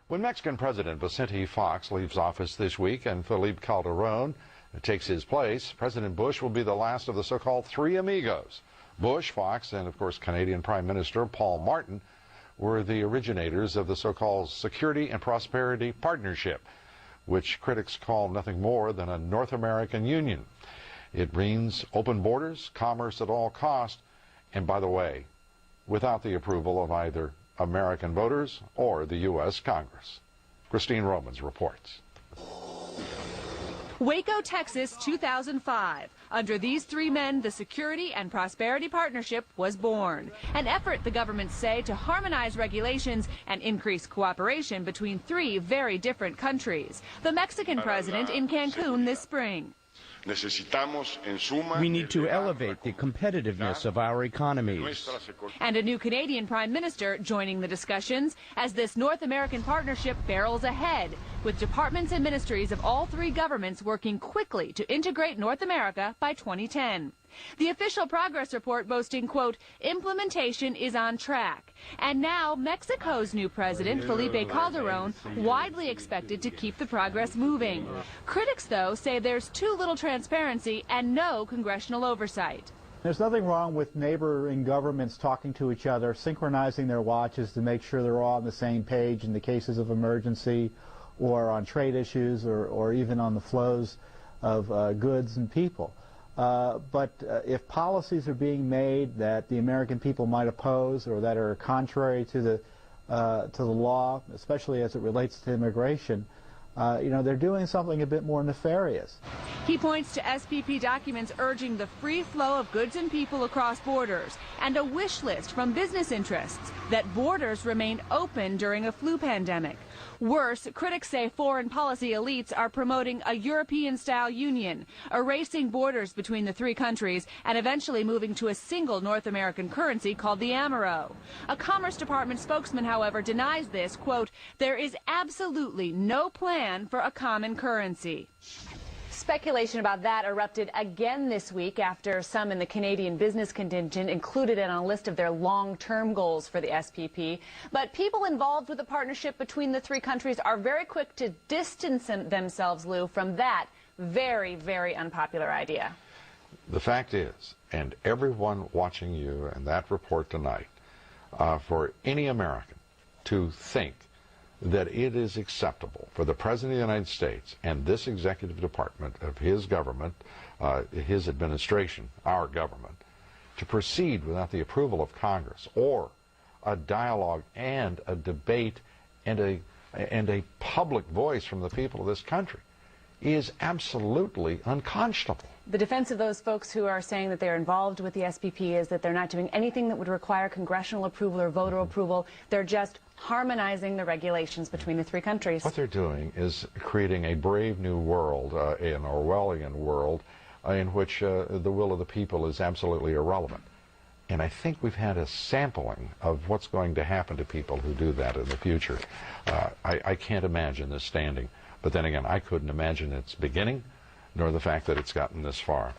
When Mexican President Vicente Fox leaves office this week and Felipe Calderón takes his place, President Bush will be the last of the so-called three amigos. Bush, Fox, and of course Canadian Prime Minister Paul Martin were the originators of the so-called Security and Prosperity Partnership, which critics call nothing more than a North American union. It means open borders, commerce at all cost, and by the way, without the approval of either American voters or the U.S. Congress. Christine Romans reports. Waco, Texas, 2005. Under these three men, the Security and Prosperity Partnership was born. An effort, the governments say, to harmonize regulations and increase cooperation between three very different countries. The Mexican president in Cancun this spring. We need to elevate the competitiveness of our economies. And a new Canadian Prime Minister joining the discussions as this North American partnership barrels ahead, with departments and ministries of all three governments working quickly to integrate North America by 2010. The official progress report boasting, quote, implementation is on track. And now Mexico's new president, Felipe Calderón, widely expected to keep the progress moving. Critics, though, say there's too little transparency and no congressional oversight. There's nothing wrong with neighboring governments talking to each other, synchronizing their watches to make sure they're all on the same page in the cases of emergency or on trade issues or even on the flows of goods and people. But if policies are being made that the American people might oppose or that are contrary to the law, especially as it relates to immigration, they're doing something a bit more nefarious. He points to SPP documents urging the free flow of goods and people across borders and a wish list from business interests that borders remain open during a flu pandemic. Worse, critics say foreign policy elites are promoting a European-style union, erasing borders between the three countries and eventually moving to a single North American currency called the Amero. A Commerce Department spokesman, however, denies this, quote, there is absolutely no plan for a common currency. Speculation about that erupted again this week after some in the Canadian business contingent included it on a list of their long-term goals for the SPP. But people involved with the partnership between the three countries are very quick to distance themselves, Lou, from that very, very unpopular idea. The fact is, and everyone watching you and that report tonight, for any American to think that it is acceptable for the President of the United States and this executive department of his government, his administration, our government, to proceed without the approval of Congress or a dialogue and a debate and a public voice from the people of this country is absolutely unconscionable. The defense of those folks who are saying that they're involved with the SPP is that they're not doing anything that would require congressional approval or voter approval. They're just harmonizing the regulations between the three countries. What they're doing is creating a brave new world, an Orwellian world, in which the will of the people is absolutely irrelevant. And I think we've had a sampling of what's going to happen to people who do that in the future. I can't imagine this standing. But then again, I couldn't imagine its beginning, nor the fact that it's gotten this far.